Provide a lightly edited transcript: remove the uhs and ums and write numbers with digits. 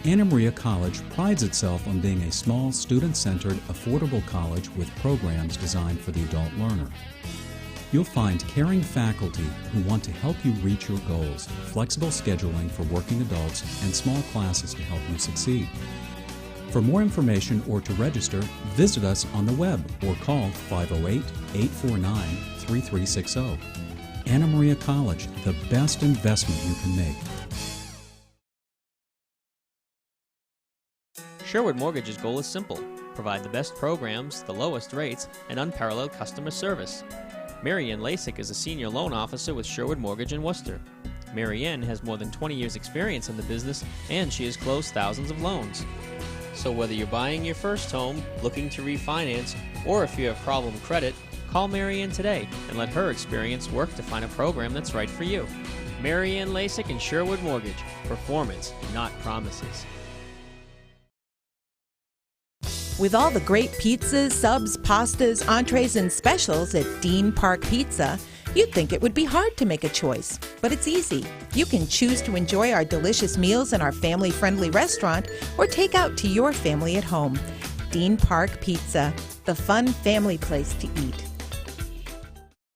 Anna Maria College prides itself on being a small, student-centered, affordable college with programs designed for the adult learner. You'll find caring faculty who want to help you reach your goals, flexible scheduling for working adults, and small classes to help you succeed. For more information or to register, visit us on the web or call 508-849-3360. Anna Maria College, the best investment you can make. Sherwood Mortgage's goal is simple: provide the best programs, the lowest rates, and unparalleled customer service. Mary Ann Lasik is a senior loan officer with Sherwood Mortgage in Worcester. Mary Ann has more than 20 years experience in the business, and she has closed thousands of loans. So whether you're buying your first home, looking to refinance, or if you have problem credit, call Mary Ann today and let her experience work to find a program that's right for you. Mary Ann Lasik and Sherwood Mortgage. Performance, not promises. With all the great pizzas, subs, pastas, entrees, and specials at Dean Park Pizza, you'd think it would be hard to make a choice, but it's easy. You can choose to enjoy our delicious meals in our family-friendly restaurant or take out to your family at home. Dean Park Pizza, the fun family place to eat.